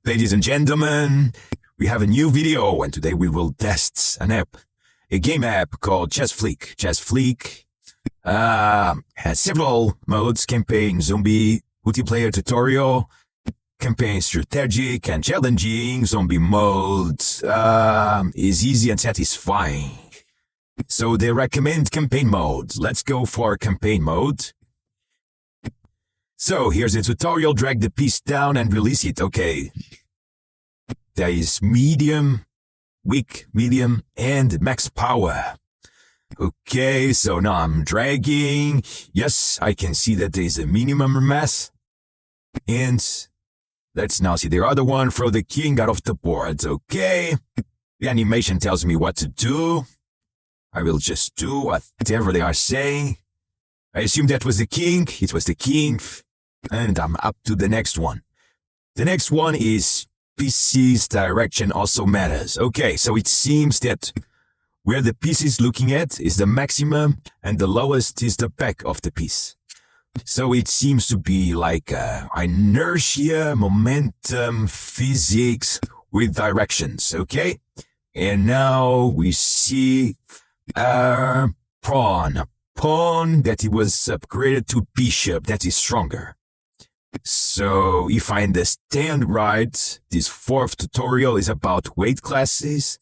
Ladies and gentlemen, we have a new video and today we will test an app, a game app called ChessFlick. ChessFlick has several modes: campaign, zombie, multiplayer tutorial, campaign strategic and challenging. Zombie mode is easy and satisfying. So they recommend campaign mode. Let's go for campaign mode. So here's a tutorial. Drag the piece down and release it. Okay. There is medium, weak, medium, and max power. Okay, so now I'm dragging. Yes, I can see that there is a minimum mass. And let's now see the other one. Throw the king out of the board. Okay. The animation tells me what to do. I will just do whatever they are saying. I assume that was the king. It was the king. And I'm up to the next one. The next one is PC's direction also matters. Okay, so it seems that where the piece is looking at is the maximum and the lowest is the back of the piece. So it seems to be like inertia, momentum, physics with directions, okay? And now we see pawn that it was upgraded to bishop, that is stronger. So if I understand right, this fourth tutorial is about weight classes,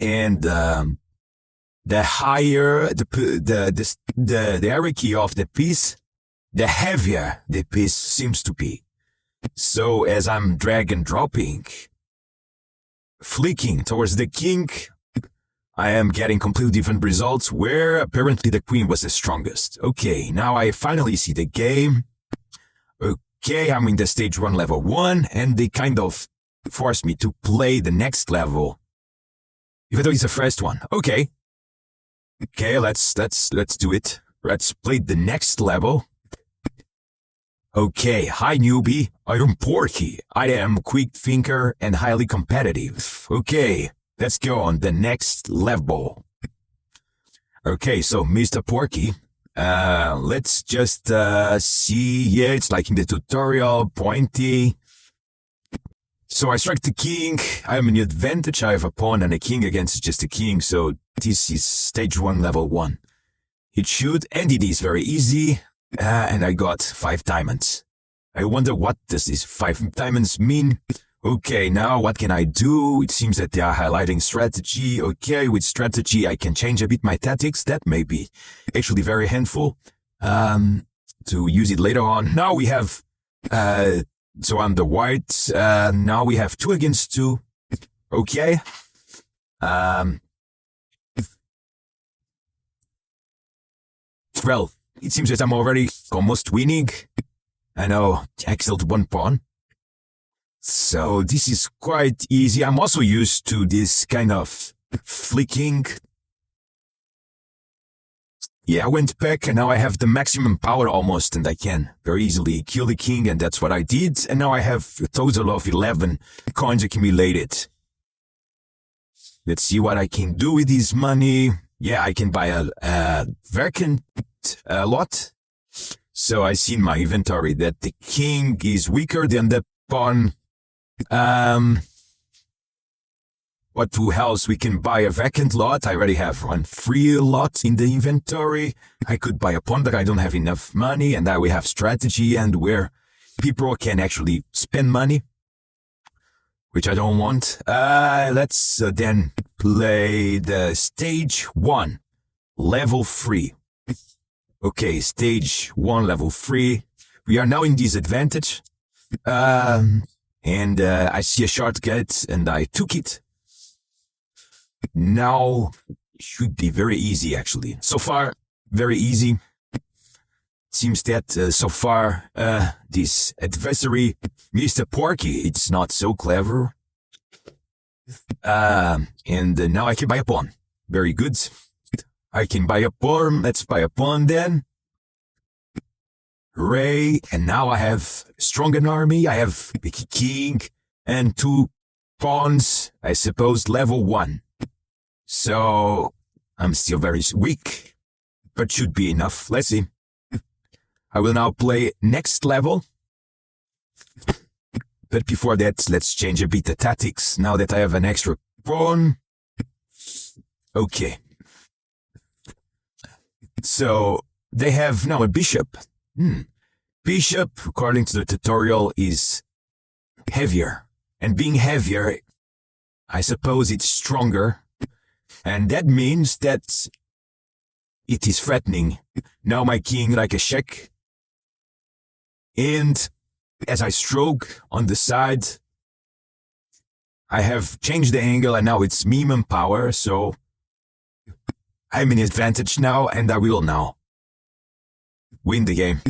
and the higher the hierarchy of the piece, the heavier the piece seems to be. So as I'm drag and dropping, flicking towards the king, I am getting completely different results where apparently the queen was the strongest. Okay, now I finally see the game. Okay, I'm in the stage 1 level 1 and they kind of forced me to play the next level. Even though it's the first one. Okay. Okay, let's do it. Let's play the next level. Okay, hi newbie. I am Porky. I am a quick thinker and highly competitive. Okay, let's go on the next level. Okay, so Mr. Porky. Let's just see. Yeah, it's like in the tutorial, pointy. So I strike the king. I am in the advantage. I have a pawn and a king against just a king. So this is stage 1, level 1. It should, and it is very easy. And I got 5 diamonds. I wonder what does this 5 diamonds mean? Okay, now what can I do? It seems that they are highlighting strategy. Okay, with strategy I can change a bit my tactics. That may be actually very handful to use it later on. Now we have, so I'm the white. Now we have 2 against 2. Okay. Well, it seems that I'm already almost winning. I know, I killed 1 pawn. So this is quite easy. I'm also used to this kind of flicking. Yeah, I went back and now I have the maximum power almost and I can very easily kill the king and that's what I did. And now I have a total of 11 coins accumulated. Let's see what I can do with this money. Yeah, I can buy a vacant lot. So I see in my inventory that the king is weaker than the pawn. What else? We can buy a vacant lot. I already have 1 free lot in the inventory. I could buy a pawn, but I don't have enough money. And now we have strategy and where people can actually spend money, which I don't want. Let's then play the stage 1, level 3. Okay, stage 1, level 3. We are now in disadvantage. And I see a shortcut and I took it. Now it should be very easy actually. So far, very easy. It seems that so far this adversary, Mr. Porky, it's not so clever. And now I can buy a pawn. Very good. I can buy a pawn. Let's buy a pawn then. Hooray, and now I have strong an army. I have a king and 2 pawns, I suppose, level 1. So I'm still very weak, but should be enough. Let's see. I will now play next level. But before that, let's change a bit the tactics now that I have an extra pawn. Okay. So, they have now a bishop. Bishop, according to the tutorial, is heavier. And being heavier, I suppose it's stronger. And that means that it is threatening. Now my king like a check. And as I stroke on the side, I have changed the angle and now it's minimum power, so I'm in advantage now and I will now win the game.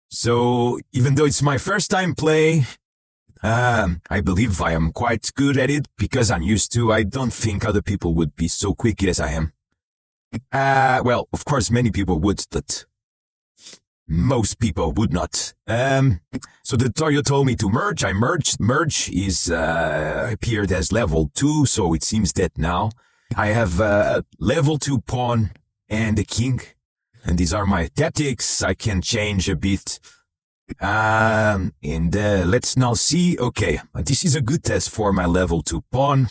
So even though it's my first time play, I believe I am quite good at it because I'm used to. I don't think other people would be so quick as I am. Well, of course many people would, but most people would not. So the tutorial told me to merge. I merged. Merge is appeared as level 2, so it seems that now I have level 2 pawn and a king. And these are my tactics. I can change a bit. And let's now see. Okay, this is a good test for my level 2 pawn.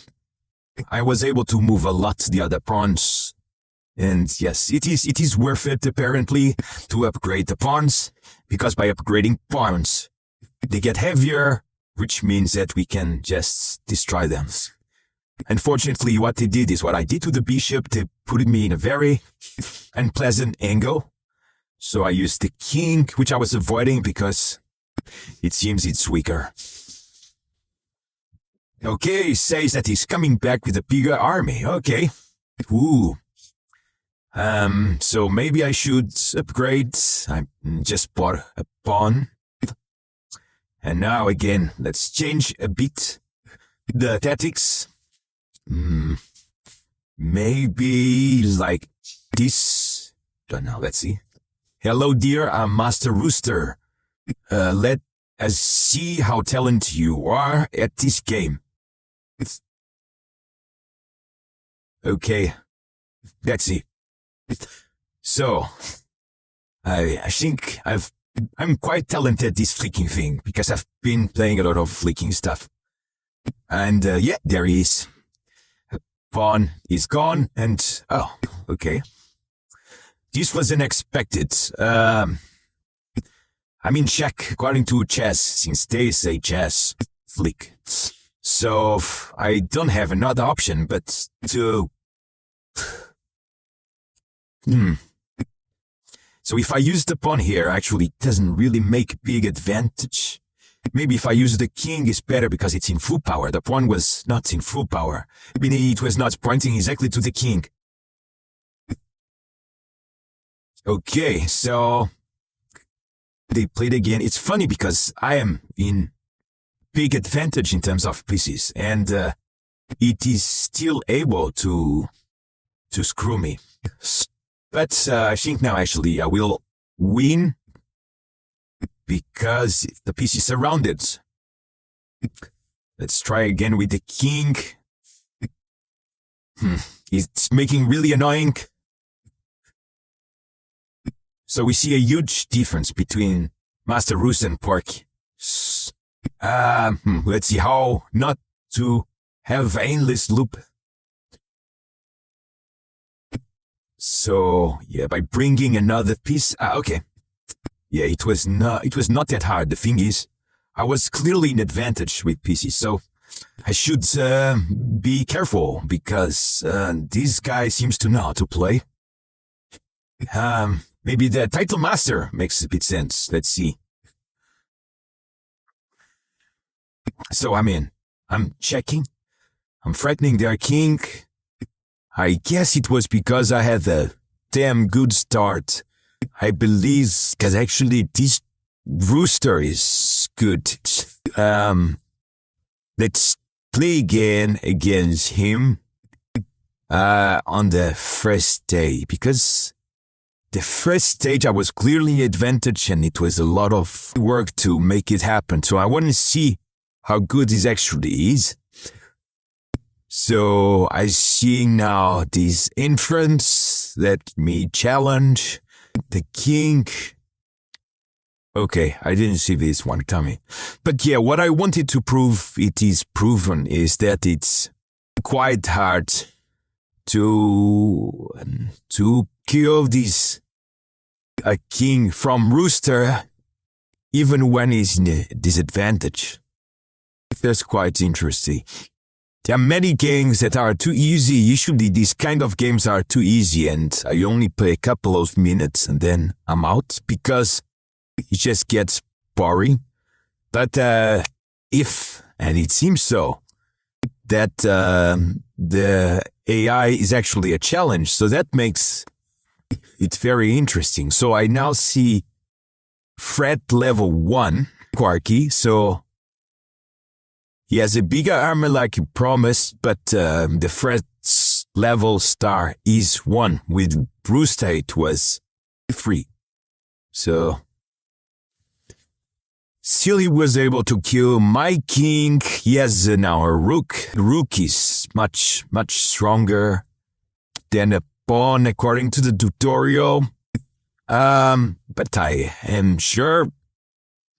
I was able to move a lot the other pawns. And yes, it is worth it apparently to upgrade the pawns, because by upgrading pawns, they get heavier, which means that we can just destroy them. Unfortunately, what they did is what I did to the bishop. They put me in a very unpleasant angle. So I used the king, which I was avoiding because it seems it's weaker. Okay, he says that he's coming back with a bigger army. Okay. Ooh. So maybe I should upgrade. I just bought a pawn. And now again, let's change a bit the tactics. Maybe like this. Don't know, let's see. Hello dear, I'm Master Rooster. Let us see how talented you are at this game. Okay, let's see. So, I think I'm quite talented at this flicking thing, because I've been playing a lot of flicking stuff. And yeah, there he is. Pawn is gone, and oh, okay. This was unexpected. I'm in check according to chess, since they say chess, flick. So, I don't have another option but to... So if I use the pawn here, actually it doesn't really make big advantage. Maybe if I use the king is better because it's in full power. The pawn was not in full power. Meaning it was not pointing exactly to the king. Okay, so they played again. It's funny because I am in big advantage in terms of pieces, and it is still able to screw me. But I think now actually I will win because the piece is surrounded. Let's try again with the king. It's making really annoying. So we see a huge difference between Master Roos and Pork. Let's see how not to have endless loop. So yeah, by bringing another piece. Okay. Yeah, it was not that hard. The thing is, I was clearly in advantage with pieces, so I should be careful because this guy seems to know how to play. Maybe the title master makes a bit sense. Let's see. So I'm checking. I'm threatening their king. I guess it was because I had a damn good start. I believe, because actually this rooster is good. Let's play again against him on the first day, because the first stage I was clearly advantage and it was a lot of work to make it happen. So I want to see how good this actually is. So I see now this inference. Let me challenge the king. Okay, I didn't see this one coming. But yeah, what I wanted to prove, it is proven, is that it's quite hard to kill this king from rooster even when he's in a disadvantage. That's quite interesting. There are many games that are too easy. Usually these kind of games are too easy and I only play a couple of minutes and then I'm out because it just gets boring. But if, and it seems so, that the AI is actually a challenge, so that makes it very interesting. So I now see Fred level 1, Quarky, so he has a bigger armor like he promised, but the Fred's level star is 1. With Rooster it was 3. So still he was able to kill my king. He has now a rook. The rook is much stronger than a pawn according to the tutorial. But I am sure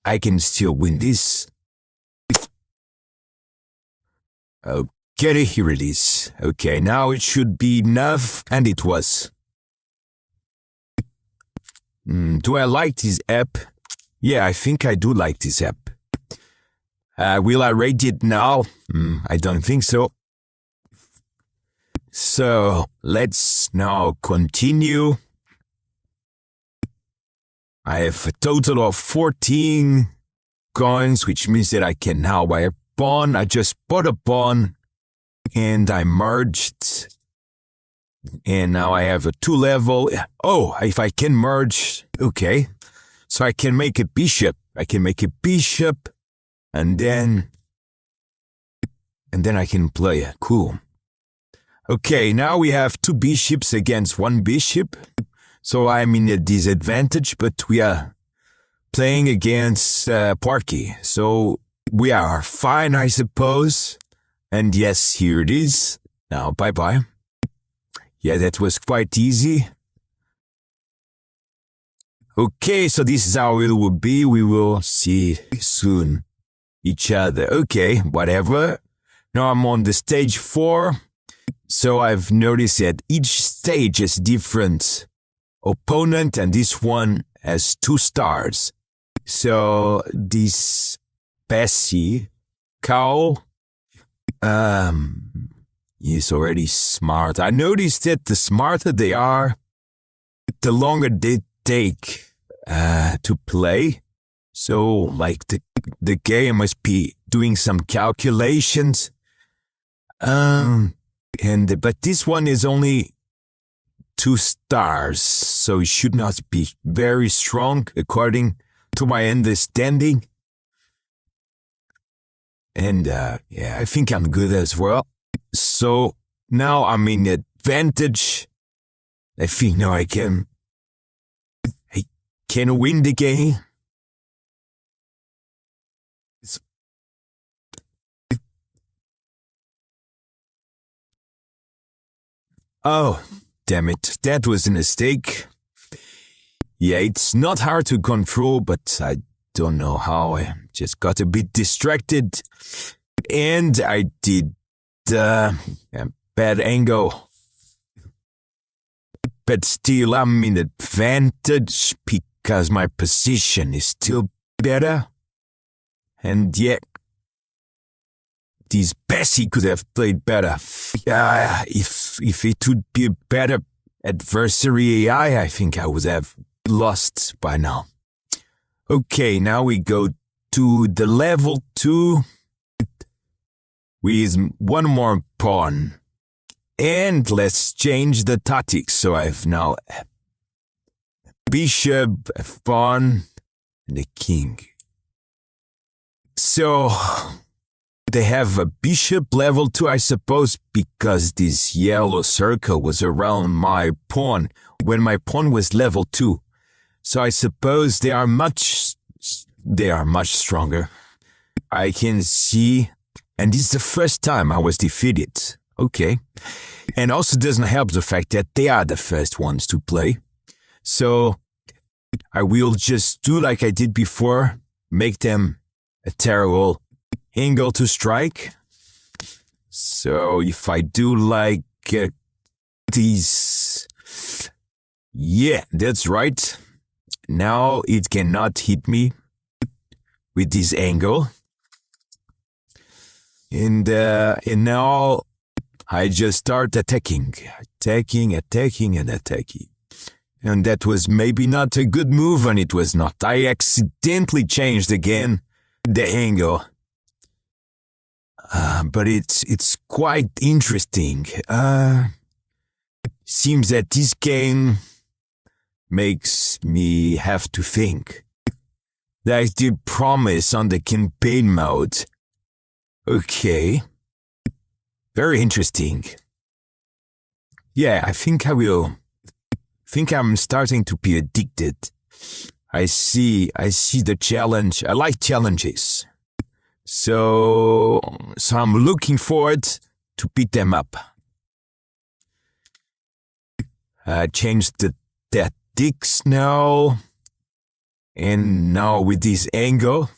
I can still win this. Okay, here it is. Okay, now it should be enough, and it was. Do I like this app? Yeah, I think I do like this app. Will I rate it now? I don't think so. So, let's now continue. I have a total of 14 coins, which means that I can now buy a pawn. I just bought a pawn, and I merged. And now I have a 2 level. Oh, if I can merge, okay. So I can make a bishop. I can make a bishop, and then I can play it. Cool. Okay, now we have 2 bishops against 1 bishop. So I'm in a disadvantage, but we are playing against Parky. So we are fine, I suppose. And yes, here it is. Now, bye-bye. Yeah, that was quite easy. Okay, so this is how it will be. We will see soon each other. Okay, whatever. Now I'm on the stage 4. So I've noticed that each stage has different opponent, and this one has 2 stars. So this Bessie cow is already smart. I noticed that the smarter they are, the longer they take to play. So like the game must be doing some calculations. But this one is only 2 stars, so it should not be very strong according to my understanding. And yeah, I think I'm good as well. So now I'm in advantage. I think now I can win the game. Oh, damn it. That was a mistake. Yeah, it's not hard to control, but I don't know how. I just got a bit distracted. And I did a bad angle. But still, I'm in advantage because my position is still better. And yet, this Bessie could have played better. If it would be a better adversary AI, I think I would have lost by now. Okay, now we go to the level 2 with 1 more pawn. And let's change the tactics. So I've now a bishop, a pawn, and a king. So they have a bishop level 2, I suppose, because this yellow circle was around my pawn when my pawn was level 2. So I suppose they are much stronger. I can see, and this is the first time I was defeated. Okay. And also doesn't help the fact that they are the first ones to play. So I will just do like I did before, make them a terrible angle to strike. So if I do like these, yeah, that's right. Now it cannot hit me with this angle. And now I just start attacking. And that was maybe not a good move, and it was not. I accidentally changed again the angle. But it's quite interesting. Seems that this game makes me have to think. Like the promise on the campaign mode. Okay. Very interesting. Yeah, I think I'm starting to be addicted. I see the challenge. I like challenges. So I'm looking forward to beat them up. I changed the tactics now. And now with this angle,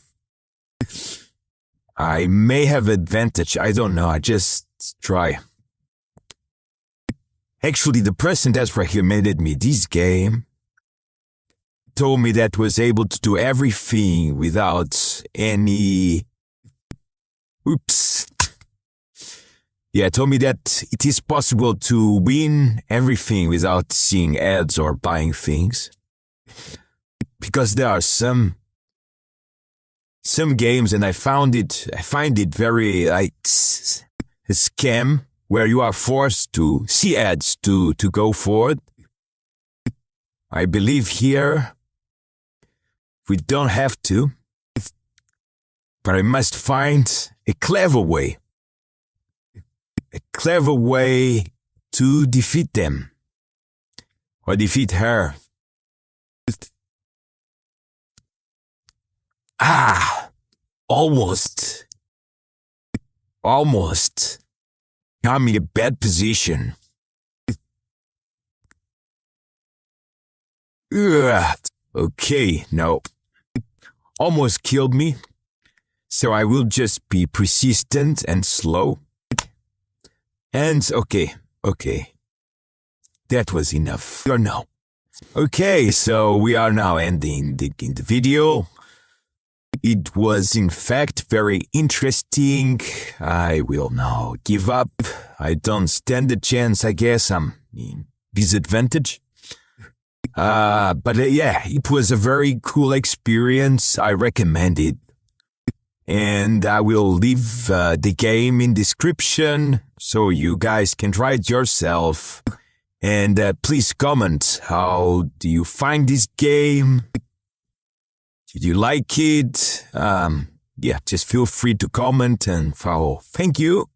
I may have advantage. I don't know. I just try. Actually, the person that recommended me this game told me that was able to do everything without any... Oops. Yeah, told me that it is possible to win everything without seeing ads or buying things. Because there are some games, and I find it very like a scam where you are forced to see ads to go forward. I believe here we don't have to, but I must find a clever way to defeat them or defeat her. Almost. I'm in a bad position. Okay, no. Almost killed me. So I will just be persistent and slow. And okay. That was enough. Or no. Okay, so we are now ending the video. It was in fact very interesting. I will now give up. I don't stand a chance, I guess. I'm in disadvantage. But yeah, it was a very cool experience. I recommend it. And I will leave the game in description so you guys can try it yourself. And please comment, how do you find this game? Did you like it? Yeah, just feel free to comment and follow. Thank you.